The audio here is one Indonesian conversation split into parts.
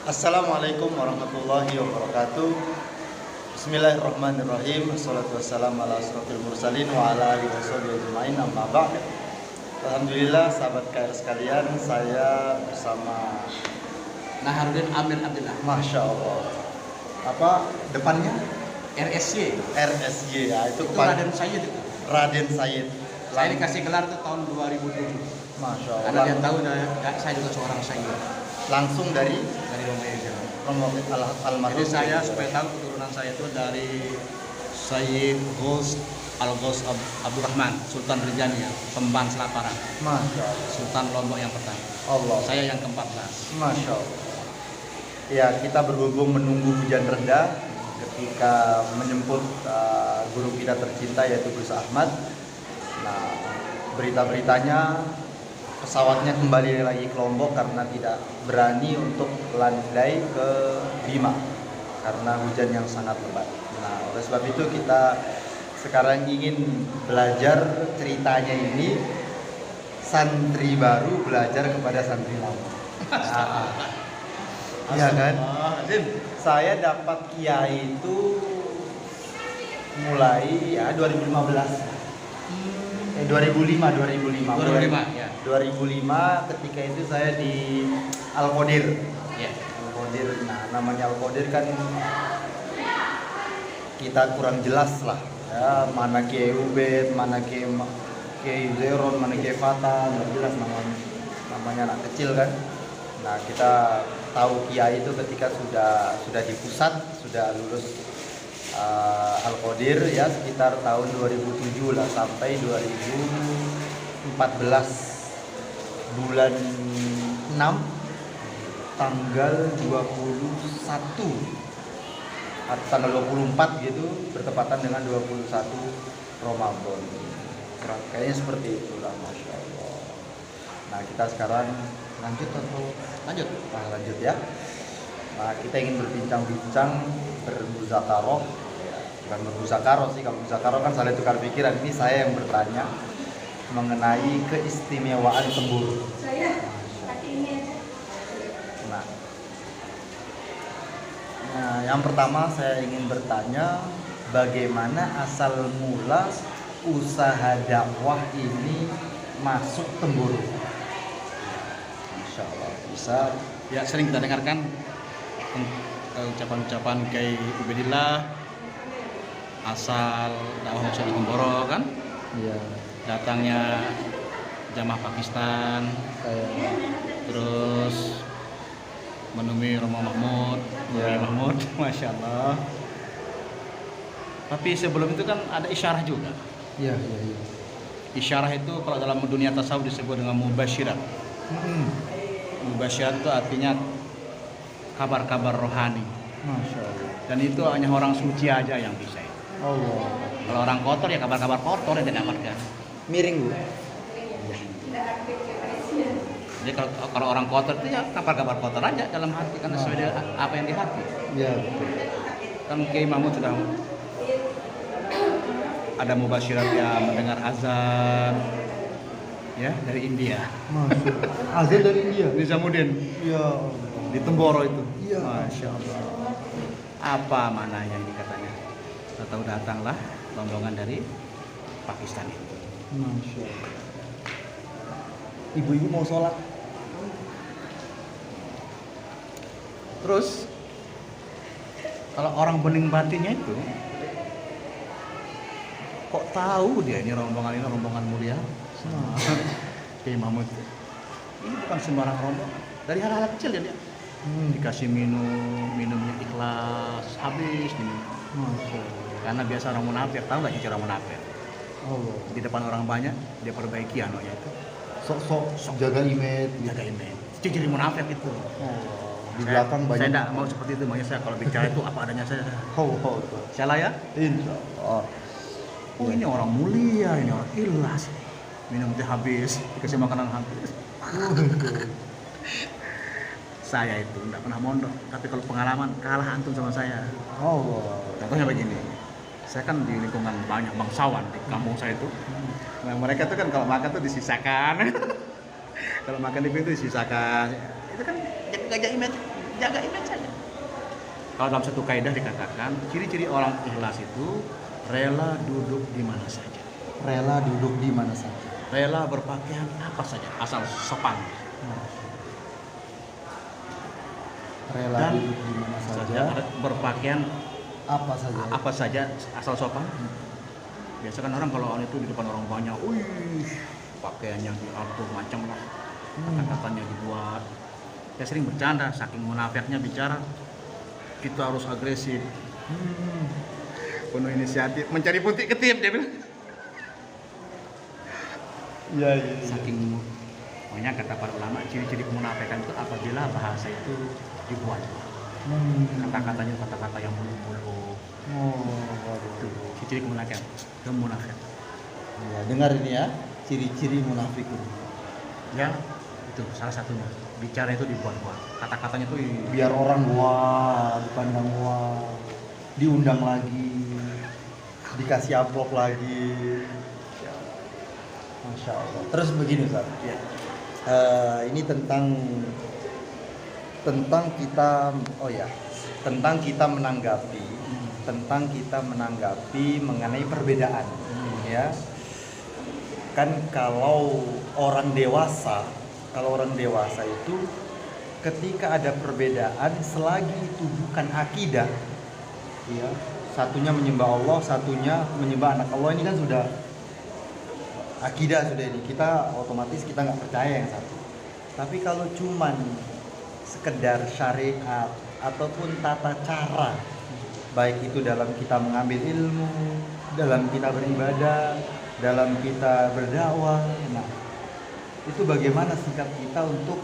Assalamualaikum warahmatullahi wabarakatuh. Bismillahirrahmanirrahim. Wassalatu wassalamu ala asrofil mursalin wa ala alihi washabihi ajmain, amma ba'd. Alhamdulillah sahabat KR sekalian, saya bersama Naharudin Amir Abdillah. Masya Allah. Apa depannya? RSY. RSY ya, itu Itu kepada Raden Sayyid itu. Raden Sayyid. Saya dikasih gelar itu tahun 2007. Masya Karena dia Allah. tahu saya juga seorang Sayyid Langsung dari Indonesia. Romo almarhum. Jadi saya supaya tahu keturunan saya itu dari Sayyid Ghaus Al-Ghaus Abdurrahman Sultan Rijania, Pembang Selaparan, Masya Allah. Sultan Lombok yang pertama. Allah. Saya yang ke-14. Masya Allah. Ya, kita berhubung menunggu hujan reda ketika menyemput guru kita tercinta yaitu Gus Ahmad. Nah, berita-beritanya pesawatnya kembali lagi ke Lombok karena tidak berani untuk landai ke Bima karena hujan yang sangat lebat. Nah, oleh sebab itu kita sekarang ingin belajar ceritanya ini, santri baru belajar kepada santri lama. Iya kan? Saya dapat kiai itu mulai ya 2015. 2005 ya. 2005 ketika itu saya di Al-Qadir. Ya. Al-Qadir. Nah, namanya Al-Qadir kan kita kurang jelas lah. Ya, mana Kiai Ubed, mana Kiai Zeron, mana Kiai Fatah, nggak jelas namanya anak kecil kan. Nah, kita tahu Kiai itu ketika sudah di pusat, sudah lulus Al-Qadir ya sekitar tahun 2007 lah sampai 2014 bulan 6 tanggal 21 atau tanggal 24 gitu bertepatan dengan 21 Ramadan. Kayaknya seperti itulah, Masya Allah. Nah, kita sekarang lanjut lanjut ya. Nah, kita ingin berbincang-bincang, bermuzakarah, bukan bermuzakarah sih, kalau muzakarah kan saling tukar pikiran. Ini saya yang bertanya mengenai keistimewaan Temburu. Nah, yang pertama saya ingin bertanya, bagaimana asal mula usaha dakwah ini masuk Temburu? Masya Allah, bisa. Ya, sering kita dengarkan ucapan-ucapan Kiai Ubedillah asal dakwah masuk Temboro kan? Iya. Datangnya jamaah Pakistan, terus menemui Romo Mahmud, Ya. Mahmud, Masya Allah. Tapi sebelum itu kan ada isyarah juga. Iya. Isyarah itu kalau dalam dunia tasawuf disebut dengan mubasyirat. Mubasyirat itu artinya kabar-kabar rohani. Masya Allah. Dan itu hanya orang suci aja yang bisa. Allah. Kalau orang kotor ya kabar-kabar kotor yang didapatkan. Miring, Bu. Jadi kalau orang kotor itu ya kabar-kabar kotor aja dalam hati karena sesuai dengan apa yang di hati. Iya, betul. Kan Kiai Mahmud sudah ada mubasyirat ya mendengar azan ya dari India. Masya Allah. Azan dari India. Nizamuddin Iya. di Temboro itu. Iya. Masya Allah. Apa mananya ini katanya? Tahu datanglah rombongan dari Pakistan itu. Masya Allah. Ibu-ibu mau sholat. Terus kalau orang bening batinnya itu kok tahu dia ini rombongan mulia sama Kiai Mahmud. Ini bukan sembarang rombongan. Dari hal-hal kecil ya dia. Dikasih minumnya ikhlas, habis minum. Masya Allah. Karena biasa orang munafik, tahu nggak ciri orang munafik? Allah. Di depan orang banyak dia perbaiki anunya itu. Sok jaga image. Jaga image. Itu ciri munafik itu. Oh. Di belakang banyak. Saya tidak mau seperti itu, makanya saya kalau bicara itu apa adanya saya. Oh. Salah ya? Insya Allah. Oh ini orang mulia, ini orang ikhlas. Minum teh habis, dikasih makanan habis. Saya itu tidak pernah mondok, tapi kalau pengalaman kalah antum sama saya. Allah. Contohnya begini, saya kan di lingkungan banyak bangsawan di kampung saya itu. Nah mereka tuh kan kalau makan tuh disisakan. Kalau makan di pintu disisakan. Itu kan gajah image. jaga image saja. Kalau dalam satu kaidah dikatakan ciri-ciri orang ikhlas itu rela duduk di mana saja, Rela duduk di mana saja. rela berpakaian apa saja asal sopan, Rela dan duduk di mana saja. berpakaian Apa saja. asal sopan. Biasa kan orang kalau itu di depan orang banyak, pakaiannya diatur macam lah, kata-katanya dibuat. Saya sering bercanda, saking munafiknya bicara, kita harus agresif, penuh inisiatif, mencari putih ketip dia bilang. Iya. Saking makanya kata para ulama, ciri-ciri kemunafikan itu apabila bahasa itu dibuat, kata-katanya kata-kata yang muluk-muluk. Itu ciri-ciri kemunafikan. Ya, dengar ini ya, ciri-ciri munafik ini. Ya, itu salah satunya. Bicara itu dibuat-buat, kata-katanya itu Biar orang wah, dipandang wah, diundang lagi, dikasih amplop lagi. Masya Allah. Terus begini Ustaz. ya, Ini tentang kita menanggapi mengenai perbedaan, ya. Kan kalau orang dewasa itu ketika ada perbedaan selagi itu bukan akidah, ya, satunya menyembah Allah, satunya menyembah anak Allah, ini kan sudah akidah, sudah ini kita otomatis kita nggak percaya yang satu. Tapi kalau cuman sekedar syariat ataupun tata cara, baik itu dalam kita mengambil ilmu, dalam kita beribadah, dalam kita berdakwah, nah itu bagaimana sikap kita untuk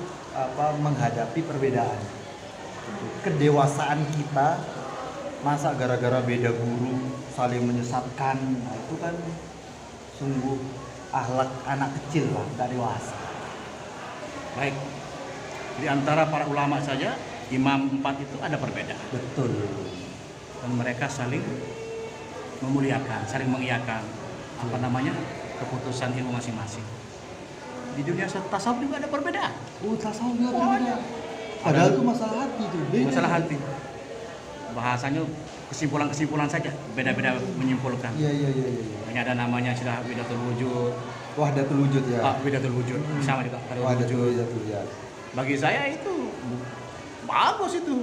menghadapi perbedaan, kedewasaan kita. Masa gara-gara beda guru saling menyesatkan, nah itu kan sungguh akhlak anak kecil lah, nggak dewasa. baik. Di antara para ulama saja, imam 4 itu ada perbedaan. Betul. Dan mereka saling memuliakan, saling mengiyakan keputusan ilmu masing-masing. Di dunia tasawuf juga ada perbedaan. Tasawuf juga beda. Padahal itu masalah hati tuh. Masalah hati. Bahasanya kesimpulan-kesimpulan saja, beda-beda menyimpulkan. Iya. Hanya ada namanya sudah Widatul Wujud. Wahdatul wujud ya. Widatul Wujud. Sama juga Wahdatul wujud ya. Bagi saya itu bagus itu.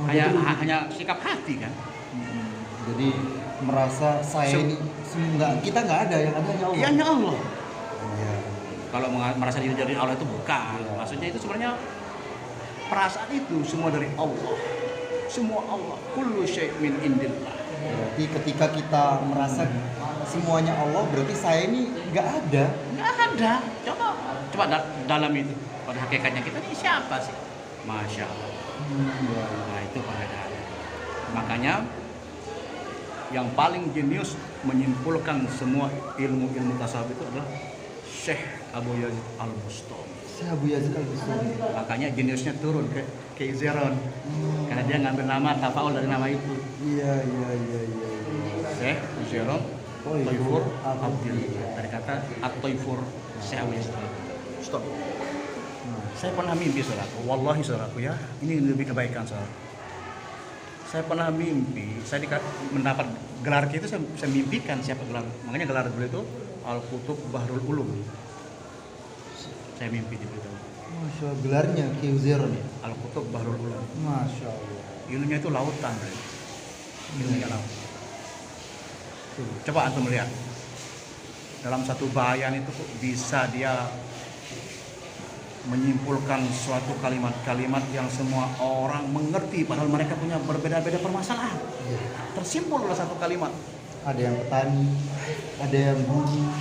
Hanya sikap hati kan. Jadi merasa kita nggak ada, yang ada hanya Allah. Iya, hanya Allah. Iya. Kalau merasa diri dari Allah itu bukan. Iya. Maksudnya itu sebenarnya perasaan itu semua dari Allah. Semua Allah. Kullu syai' min indillah. Berarti ketika kita merasa semuanya Allah, berarti saya ini nggak ada. Nggak ada. Coba dalam itu. Pada hakikatnya kita ini siapa sih? Masya Allah. Nah itu perbedaannya. Makanya yang paling jenius menyimpulkan semua ilmu-ilmu tasawuf itu adalah Syekh Abu Yazid Al-Bustami. Makanya jeniusnya turun ke Izeron, karena dia ngambil nama tafaul dari nama itu. Iya. Syekh Izeron Toifur Abdil, dari kata At-Toifur Syekh Abu Yazid Al-Bustami. Saya pernah mimpi, saudaraku, wallahi saudaraku ya, ini lebih kebaikan saudara. Saya pernah mimpi, saya mendapat gelar itu, saya mimpikan siapa gelar. Makanya gelar beliau itu Al-Qutub Bahrul Ulum. Saya mimpi di situ. Masya Allah, gelarnya Q0 ya. Al-Qutub Bahrul Ulum. Masya Allah. Ilmunya itu lautan, bro. Ilmunya laut. Coba antum lihat. Dalam satu bayan itu bisa dia menyimpulkan suatu kalimat-kalimat yang semua orang mengerti, padahal mereka punya berbeda-beda permasalahan. Tersimpul oleh satu kalimat. Ada yang petani, ada yang guru,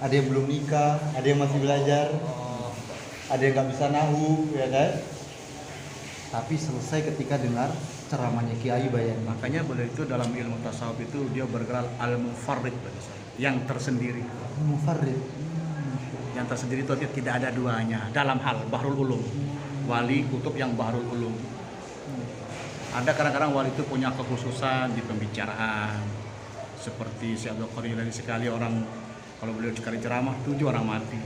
ada yang belum nikah, ada yang masih belajar, ada yang nggak bisa nahu, ya kan? Tapi selesai ketika dengar ceramahnya Kiai Bayan. Makanya beliau itu dalam ilmu tasawuf itu dia bergerak al-mufarrid bagi saya, yang tersendiri. Mufarrid. Yang tersendiri itu tidak ada duanya dalam hal Bahrul Ulum. Wali kutub yang Bahrul Ulum. Ada kadang-kadang wali itu punya kekhususan di pembicaraan. Seperti Syekh Abdul Qadir Jilani, sekali orang kalau beliau sekali ceramah 7 orang mati.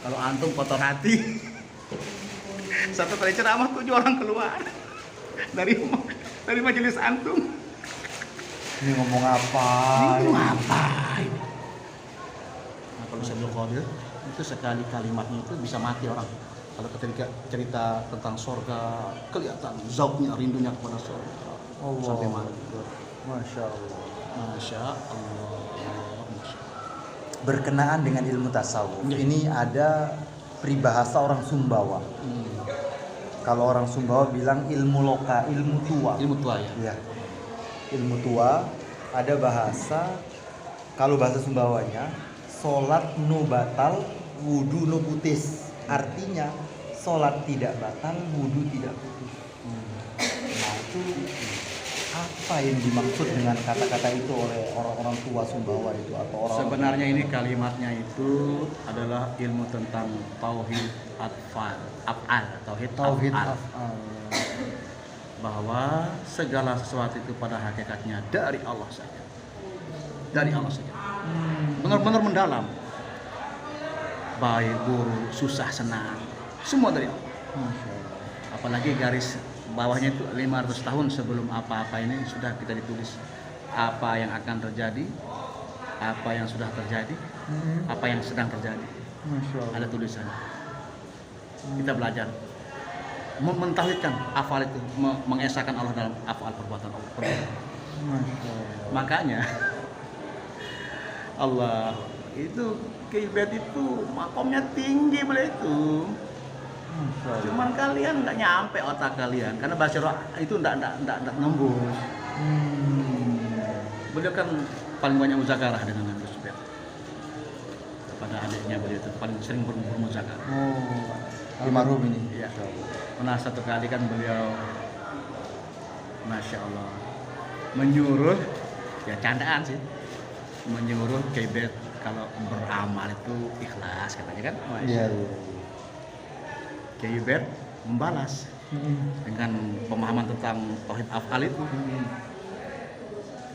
Kalau antum kotor hati Satu kali ceramah 7 orang keluar dari majelis antum. Ini ngomong apa? Ini apa ini? Nah, kalau Syekh Abdul Qadir itu sekali kalimatnya itu bisa mati orang. Kalau ketika cerita tentang surga, kelihatan zauknya, rindunya kepada surga. Allah. Sampai mati. Masya Allah. Masya Allah. Masya Allah. Berkenaan dengan ilmu tasawuf, Ya. ini ada peribahasa orang Sumbawa. Kalau orang Sumbawa bilang ilmu loka, ilmu tua. Ilmu tua ya. Ya. Ilmu tua, ada bahasa, kalau bahasa Sumbawanya, sholat no batal, wudu no putis. Artinya, sholat tidak batal, wudu tidak putus. Nah itu apa yang dimaksud dengan kata-kata itu oleh orang-orang tua Sumbawa itu atau orang? Sebenarnya ini kalimatnya itu adalah ilmu tentang tauhid af'al, tauhid af'al. Bahwa segala sesuatu itu pada hakikatnya dari Allah saja. Dari Allah saja. Benar-benar mendalam. Baik, buruk, susah, senang, semua dari Allah. Apalagi garis bawahnya itu 500 tahun sebelum apa-apa ini sudah kita ditulis apa yang akan terjadi, apa yang sudah terjadi, apa yang sedang terjadi. Ada tulisannya. Kita belajar mentauhidkan afal itu, mengesahkan Allah dalam afal perbuatan Allah. Makanya Allah itu keibat itu makomnya tinggi beliau itu. Cuman kalian nggak nyampe otak kalian karena bahasa roh itu nggak nembus. Beliau kan paling banyak muzakarah dengan Gus Bed. Kepada adiknya beliau itu paling sering bermuzakarah. Almarhum ini. Iya. Pernah satu kali kan beliau, masya Allah, menyuruh, ya candaan sih, menyuruh kebet kalau beramal itu ikhlas katanya kan. Iya. Kebet membalas dengan pemahaman tentang tauhid af'al itu.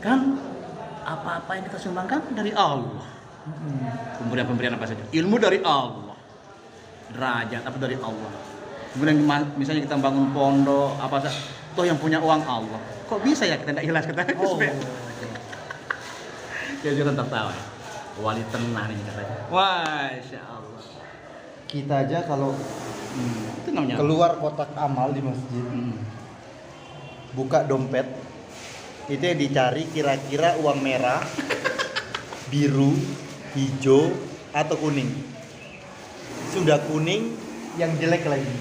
Kan apa-apa yang kita sumbangkan dari Allah. Pemberian apa saja? Ilmu dari Allah. Derajat apa dari Allah. Kemudian misalnya kita bangun pondok apa saja, toh yang punya uang Allah. Kok bisa ya kita tidak ikhlas kata dia juga tertawa. Wali tenang ini katanya. Masya Allah. Kita aja kalau Itu namanya keluar kotak amal di masjid, buka dompet, itu yang dicari kira-kira uang merah, biru, hijau, atau kuning. Sudah kuning, yang jelek lagi.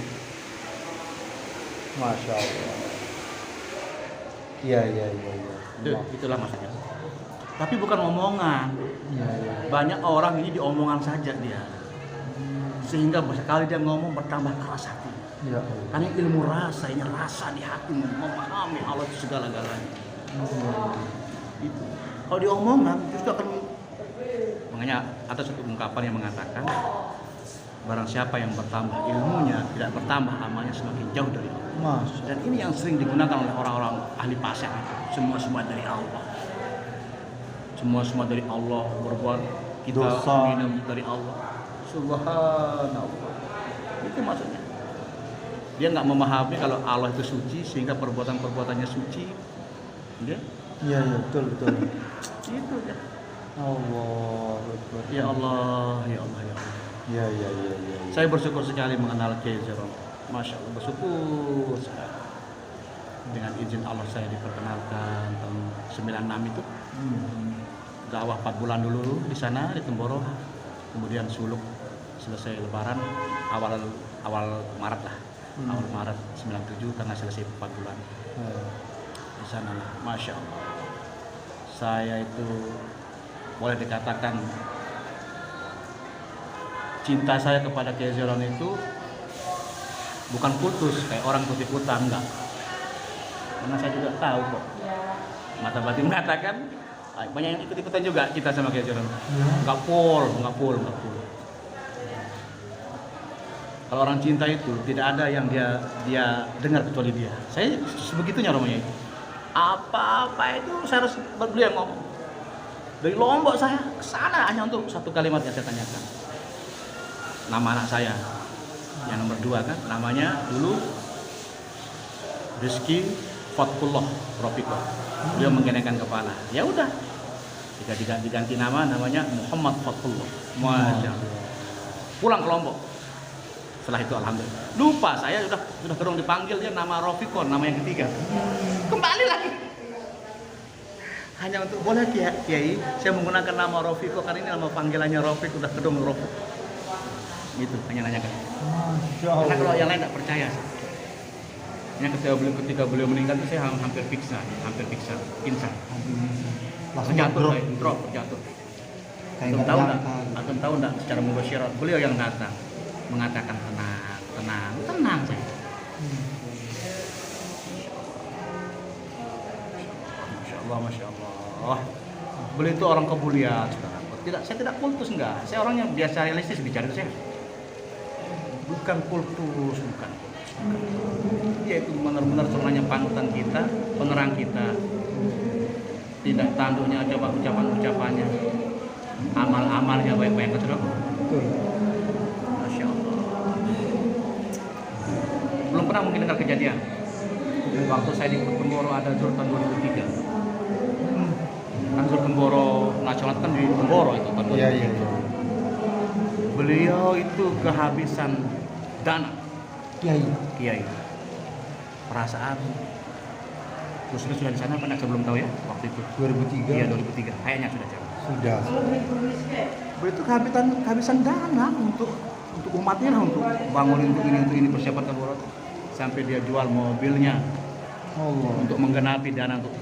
Masya Allah. Iya. Itulah maksudnya. Tapi bukan omongan. Iya. Banyak orang ini diomongan saja dia. Sehingga sekali dia ngomong bertambah keras hati. Iya. Karena ilmu rasa, ini rasa di hati memahami Allah itu segala-galanya. Itu. Kalau diomongan justru akan, makanya ada satu ungkapan yang mengatakan barang siapa yang bertambah ilmunya tidak bertambah amalnya semakin jauh dari Allah. Masya. Dan ini yang sering digunakan oleh orang-orang ahli pasar itu. Semua dari Allah. Semua dari Allah, berbuat kita Dosa. minum dari Allah. Subhanallah. Itu maksudnya. Dia nggak memahami kalau Allah itu suci sehingga perbuatan-perbuatannya suci. Dia? Iya, betul. Itu ya. Allah Akbar. Ya Allah, ya Allah, ya Allah. Iya. Saya bersyukur sekali mengenal Kiai Zero. Masya Allah, bersyukur sekali. Dengan izin Allah saya diperkenalkan tahun 96 itu. Dakwah 4 bulan dulu di sana di Temboro. Kemudian suluk selesai lebaran awal Maret lah. Awal Maret 97 karena selesai 4 bulan. Di sana, Masya Allah. Saya itu boleh dikatakan cinta saya kepada Kiai Zeron itu bukan putus kayak orang kutip utang, enggak. Karena saya juga tahu kok. Mata batin mengatakan banyak yang ikut-ikutan juga kita sama Kiai Zeron. Enggak full. Kalau orang cinta itu tidak ada yang dia dengar kecuali dia. Saya sebegitunya namanya itu. Apa-apa itu saya harus beliau ngomong. Dari Lombok saya ke sana hanya untuk satu kalimat yang saya tanyakan. Nama anak saya. Yang nomor 2 kan, namanya dulu Rizky Fatkullah Rofiqo. Beliau menggenengkan kepala. Ya udah, diganti nama, namanya Muhammad Fatkullah. Masya Allah. Pulang ke Lombok. Setelah itu alhamdulillah. Lupa saya sudah kedong dipanggil dia nama Rofiqo, nama yang ketiga. Kembali lagi. Hanya untuk boleh Kiai, saya menggunakan nama Rofiqo karena ini nama panggilannya Rofiq, udah kedong Rofiq. Gitu, hanya nanyakan. Karena kalau yang lain tidak percaya. Yang ketika beliau meninggal itu saya hampir pingsan, pingsan. Terjatuh, drop, terjatuh. Antum tahu enggak secara mubasyirat beliau yang datang mengatakan tenang saya. Masya Allah. Beliau itu orang kemuliaan, saudara. Saya tidak kultus enggak. Saya orang yang biasa realistis bicara itu saya. Bukan kultus, bukan. Dia itu benar-benar sebenarnya panutan kita, penerang kita. Tidak tanduknya ucapan-ucapannya, amal-amalnya baik-baik, betul. Masya Allah. Belum pernah mungkin dengar kejadian. Waktu saya di Temboro ada Zur tahun 2003. Kan Zur Temboro nasional kan di Temboro itu tahun 2003. Iya. Beliau itu kehabisan dana. Kiai. Perasaan. Terus sudah di sana apa enggak? Saya belum tahu ya waktu itu. 2003. Iya 2003. Kayaknya sudah jauh. Sudah. Beliau itu kehabisan dana untuk umatnya lah, untuk bangun untuk ini persiapan Temboro. Sampai dia jual mobilnya. Allah. Untuk menggenapi dana untuk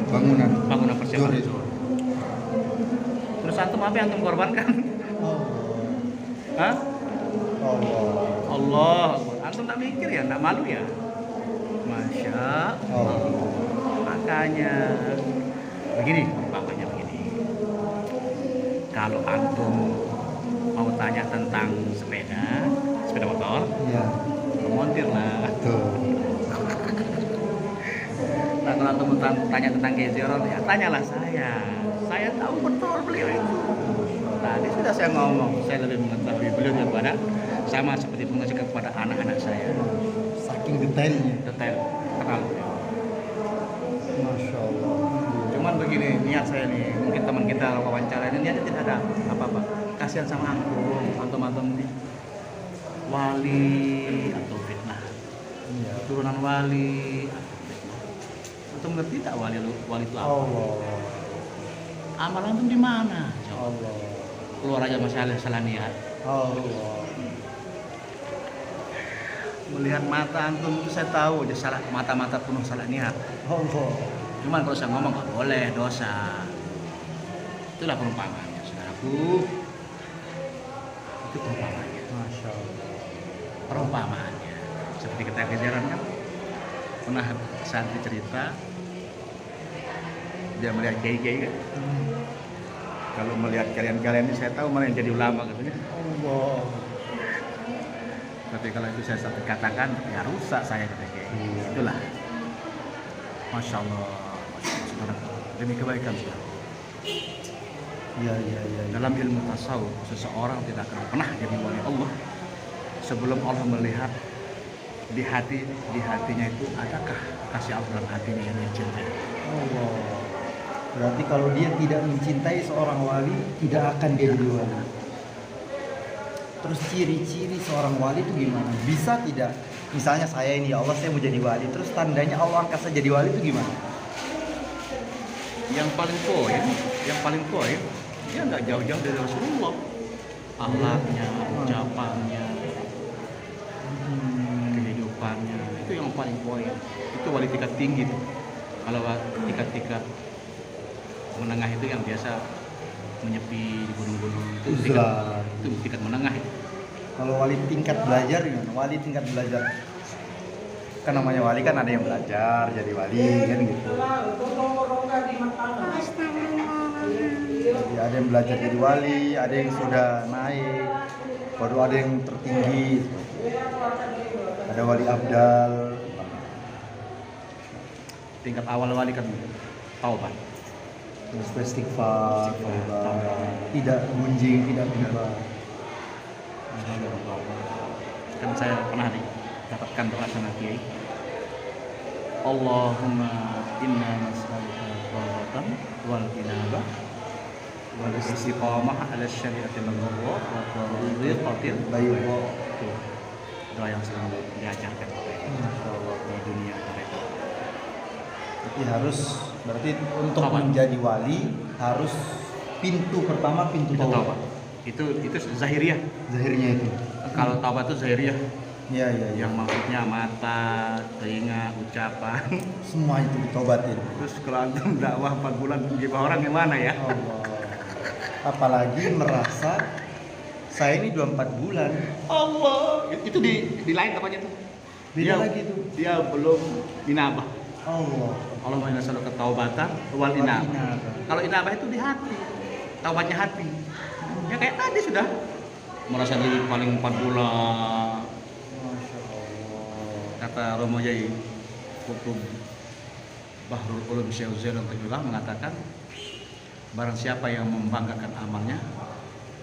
bangunan persiapan itu. Terus antum apa yang antum korbankan? Hah? Allah. Antum tak mikir ya, tak malu ya? Masya Allah. Makanya begini, umpamanya begini. Kalau antum mau tanya tentang sepeda motor, iya. Montir lah. Betul. Nah kalau antum tanya tentang Gezeron, ya tanyalah saya. Saya tahu betul beliau itu. Tadi sudah saya ngomong, saya lebih mengetahui beliau daripada sama seperti mengajak kepada anak-anak saya. Saking detailnya. Detail, kenal beliau. Masya Allah. Cuman begini, niat saya nih, mungkin teman kita wawancara ini niatnya tidak ada apa-apa. Kasihan sama antum ini wali atau fitnah. Iya. Turunan wali atau fitnah. Antum ngerti tak wali itu apa? Allah. Amalan antum di mana? Allah. Keluar aja masalah salah niat. Allah. Melihat mata antum itu saya tahu aja salah, mata-mata penuh salah niat. Allah. Cuman kalau saya ngomong nggak boleh, dosa. Itulah perumpamaannya, saudaraku. Itu perumpamaannya. Masya Allah. Perumpamaannya. Seperti kita kejaran kan, pernah santri cerita dia melihat kiai kan. Kalau melihat kalian ini saya tahu mana yang jadi ulama katanya. Allah. Tapi kalau itu saya sampai katakan ya rusak saya kata kiai. Itulah. Masya Allah. Demi kebaikan sudah. Iya. Dalam ilmu tasawuf seseorang tidak akan pernah jadi wali Allah sebelum Allah melihat di hatinya itu adakah kasih Allah dalam hatinya yang dia cintai. Allah. Berarti kalau dia tidak mencintai seorang wali, tidak akan dia jadi wali. Terus ciri-ciri seorang wali itu gimana? Bisa tidak? Misalnya saya ini, ya Allah saya mau jadi wali. Terus tandanya Allah angkat saya jadi wali itu gimana? Yang paling poin, dia nggak jauh-jauh dari Rasulullah. Akhlaknya, ucapannya, kehidupannya, itu yang paling poin. Itu wali tingkat tinggi tuh. Kalau tingkat menengah itu yang biasa menyepi di gunung-gunung itu tingkat menengah itu. Kalau wali tingkat belajar gimana? Wali tingkat belajar. Kan namanya wali kan ada yang belajar jadi wali kan gitu. Jadi ada yang belajar jadi wali, ada yang sudah naik, baru ada yang tertinggi. Ada wali abdal. Tingkat awal wali kan taubat. Terus istighfar, tidak gunjing, tidak riba. kan saya pernah dapatkan doa sama kiai. Allahumma inna nas'aluka tawbatan wal inabah wal istiqamah ala syariatil ghurra wa tariqatil bayda. Itu doa yang selalu diajarkan di dunia mereka. Berarti untuk Taubat. menjadi wali harus pintu pertama pintu Itu taubat. taubat. Itu zahiriyah. Zahirnya itu. Kalau taubat itu zahiriyah, Iya. yang maksudnya mata, telinga, ucapan. Semua itu ditaubatin. Terus kalau antum dakwah 4 bulan gibah orang gimana ya? Allah. Apalagi merasa saya ini 24 bulan. Allah, itu di lain apanya tuh? Beda lagi tuh. Dia belum inabah. Allah. Allahumma inna nas'aluka taubatan wal inabah. Kalau inabah itu di hati, taubatnya hati. Ya kayak tadi sudah merasa diri paling 4 bulan. Masya Allah. Kata Romo Yai Kutub Bahrul Ulum Syekh Zainul Taqiyullah mengatakan, barang siapa yang membanggakan amalnya,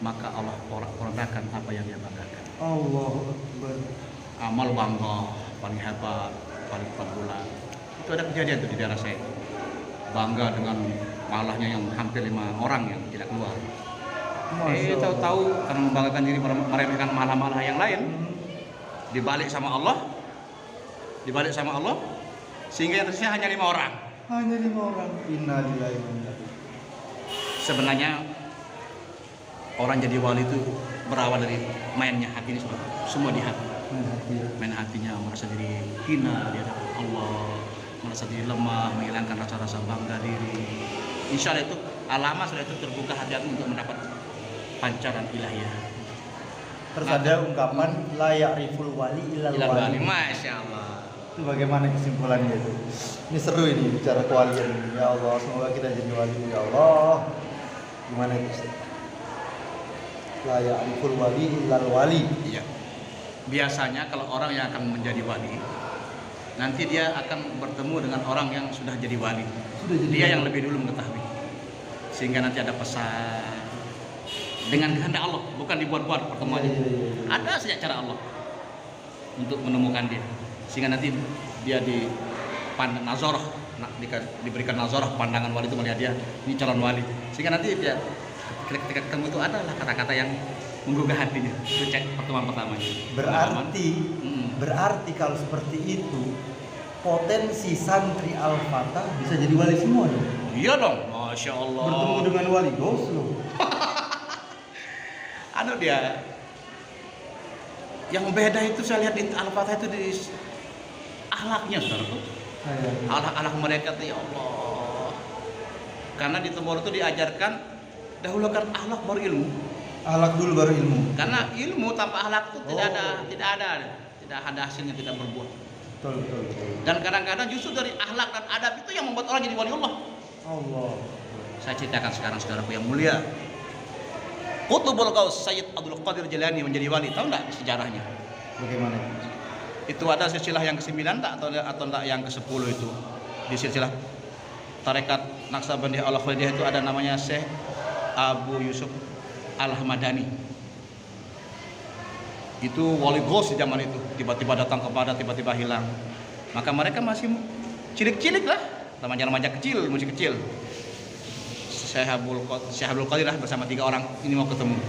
maka Allah rendahkan apa yang dia banggakan. Allahu Akbar. Amal bangga, paling hebat, paling 4 bulan. Itu ada kejadian tuh di daerah saya. Bangga dengan malahnya yang hampir 5 orang yang tidak keluar. Masya Allah. Tahu-tahu karena membanggakan diri meremehkan malah-malah yang lain, dibalik sama Allah, sehingga yang tersisa hanya 5 orang. Hanya 5 orang. Innalillahi wa inna ilaihi. Sebenarnya orang jadi wali itu berawal dari mainnya hati ini semua di hati. Main hatinya, merasa diri hina di hadapan Allah, merasa diri lemah, menghilangkan rasa-rasa bangga diri. Insya Allah itu alamat sudah itu terbuka hati untuk mendapat pancaran ilahiyah. Terus ada ungkapan la ya'riful wali illal wali. Masya Allah. Itu bagaimana kesimpulannya itu? Ini seru ini bicara kewalian ini. Ya Allah, semoga kita jadi wali ya Allah. Gimana itu? La ya'riful wali illal wali. Iya. Biasanya kalau orang yang akan menjadi wali, nanti dia akan bertemu dengan orang yang sudah jadi wali. Dia yang lebih dulu mengetahui. Sehingga nanti ada pesan dengan kehendak Allah, bukan dibuat-buat pertemuan itu. Ada saja cara Allah untuk menemukan dia. Sehingga nanti dia diberikan nazarah pandangan wali itu melihat dia ini calon wali. Sehingga nanti dia ketika ketemu itu adalah kata-kata yang menggugah hatinya. Itu cek pertemuan pertamanya. Berarti kalau seperti itu potensi santri Al-Fatah bisa jadi wali semua dong. Iya dong, Masya Allah. Bertemu dengan wali Goslo. Dia yang beda itu saya lihat di Al-Fatah itu di akhlaknya, saudara. Akhlak mereka tuh ya Allah. Karena di Temboro itu diajarkan dahulukan akhlak baru ilmu. Akhlak dulu baru ilmu. Karena ilmu tanpa akhlak itu tidak ada hasilnya kita berbuat. Betul. Dan kadang-kadang justru dari akhlak dan adab itu yang membuat orang jadi wali Allah. Saya ceritakan sekarang saudaraku yang mulia. Qutbul Ghaus Sayyid Abdul Qadir Jailani menjadi wali. Tahu enggak sejarahnya? Bagaimana? Itu ada silsilah yang ke-9 atau enggak yang ke-10 itu. Di silsilah tarekat Naqsabandiyah Al-Khalidiyah itu ada namanya Syekh Abu Yusuf Al-Hamadani. Itu wali Ghaus di zaman itu. Tiba-tiba datang kepada, tiba-tiba hilang. Maka mereka masih cilik-cilik lah, remaja-remaja kecil, masih kecil. Syekh Abdul Qadir bersama 3 orang ini mau ketemu.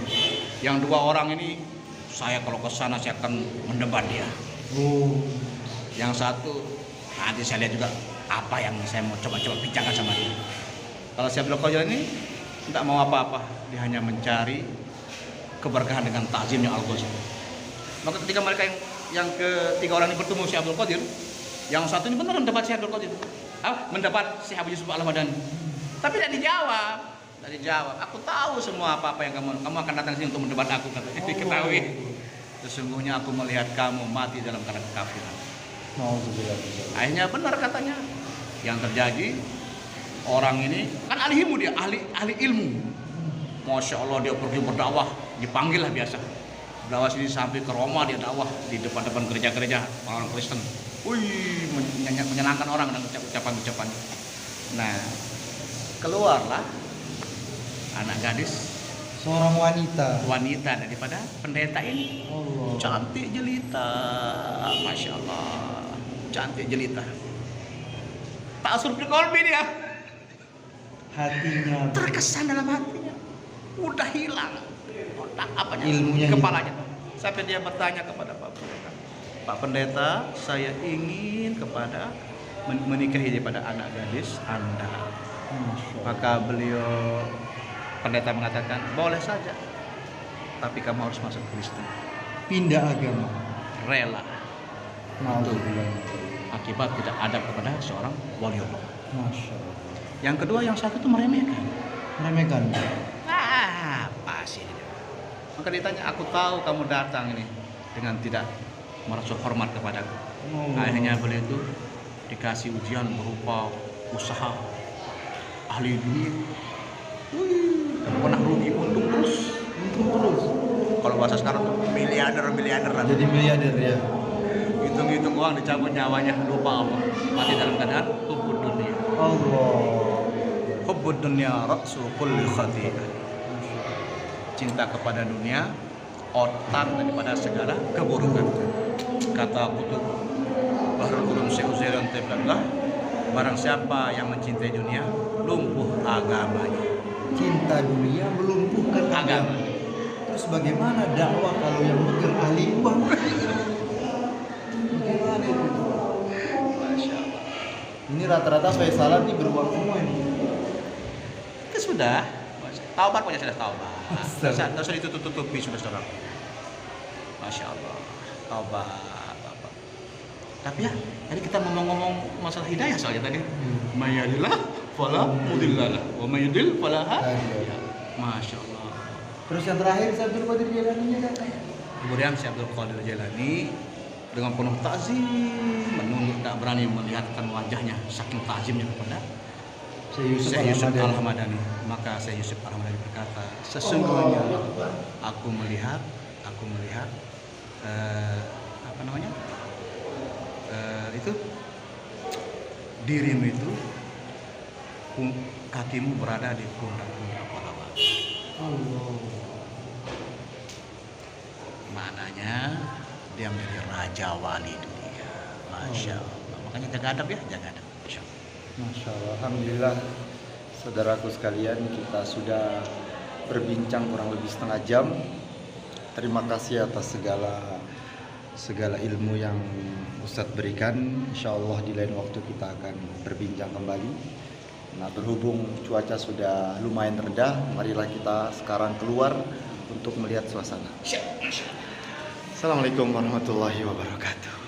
Yang 2 orang ini saya kalau ke sana saya akan mendebat dia. Yang satu nanti saya lihat juga apa yang saya mau coba-coba bincangkan sama dia. Kalau Syekh Abdul Qadir ini tidak mau apa-apa, dia hanya mencari keberkahan dengan takzimnya Al-Ghaus. Maka ketika mereka yang ke-3 orang ini bertemu Syekh Abdul Qadir, yang satu ini benar mendapat Syekh Abdul Qadir. Mendapat Syekh Abu Yusuf Al-Hamadani. Tapi tidak dijawab. Aku tahu semua apa yang kamu akan datang sini untuk mendebat aku, katanya. Diketahui. Sesungguhnya aku melihat kamu mati dalam keadaan kekafiran. Akhirnya benar katanya. Yang terjadi orang ini kan ahli ilmu, dia ahli ilmu. Masya Allah, dia pergi berdakwah, dipanggil lah biasa. Dakwah sini sampai ke Roma, dia dakwah di depan-depan gereja-gereja orang Kristen. Menyenangkan orang dengan ucapan-ucapannya. Nah, keluarlah anak gadis Seorang wanita. Wanita daripada pendeta ini. Allah. Cantik jelita, masya Allah, cantik jelita. Tak surpri kolbi dia, Hatinya terkesan dalam hatinya, udah hilang otak apanya, Ilmunya kepalanya. Sampai dia bertanya kepada Pak Pendeta, Pak Pendeta, saya ingin menikahi daripada anak gadis Anda. Maka beliau pendeta mengatakan, boleh saja, tapi kamu harus masuk Kristen. pindah agama. Rela. Alhamdulillah. Akibat tidak adab kepada seorang waliullah. Masya Allah. Yang kedua, yang satu itu meremehkan. Meremehkan. Apa sih ini? Maka ditanya, aku tahu kamu datang ini dengan tidak merasa hormat kepadaku. Akhirnya beliau itu dikasih ujian berupa usaha ahli dunia. Pernah rugi, untung terus. Kalau bahasa sekarang tuh miliarder lah. Jadi miliarder ya. Hitung-hitung uang, dicabut nyawanya, lupa Allah. Mati dalam keadaan hubbud dunia. Allah. Hubbud dunia ra'su kulli khati'ah. Cinta kepada dunia otak daripada segala keburukan. Kata kutub Bahrul Ulum Syekh Uzairan Tiblallah, barang siapa yang mencintai dunia, lumpuh agamanya. Cinta dunia melumpuhkan agama. Terus bagaimana dakwah kalau yang megang ahli uang? Bagaimana itu? Masya Allah. Ini rata-rata faisalan nih beruang semua ini. Itu sudah. Taubat pokoknya sudah taubat. Astaga. Nggak usah ditutup-tutupi sudah saudara. Masya Allah. Taubat. Tapi ya, tadi kita ngomong masalah hidayah soalnya tadi. Mayadillah fala mudillah wa mayudil fala hadiya. Masya Allah. Terus yang terakhir Syekh Abdul Qadir Jailani kan? Kemudian Syekh Abdul Qadir Jailani dengan penuh takzim, menunduk tak berani melihatkan wajahnya saking takzimnya kepada Syekh Yusuf Al-Hamadani. Maka Syekh Yusuf Al-Hamadani berkata, sesungguhnya aku melihat itu dirimu itu kakimu berada di pundak-pundak para wali. Allah. Maknanya dia menjadi raja wali dunia. Masya Allah. Makanya jaga adab ya, jaga adab. Masya Allah. Masya Allah. Alhamdulillah, saudaraku sekalian, kita sudah berbincang kurang lebih setengah jam. Terima kasih atas segala ilmu yang Ustadz berikan. Insya Allah di lain waktu kita akan berbincang kembali. Nah, berhubung cuaca sudah lumayan rendah, marilah kita sekarang keluar untuk melihat suasana. Assalamualaikum warahmatullahi wabarakatuh.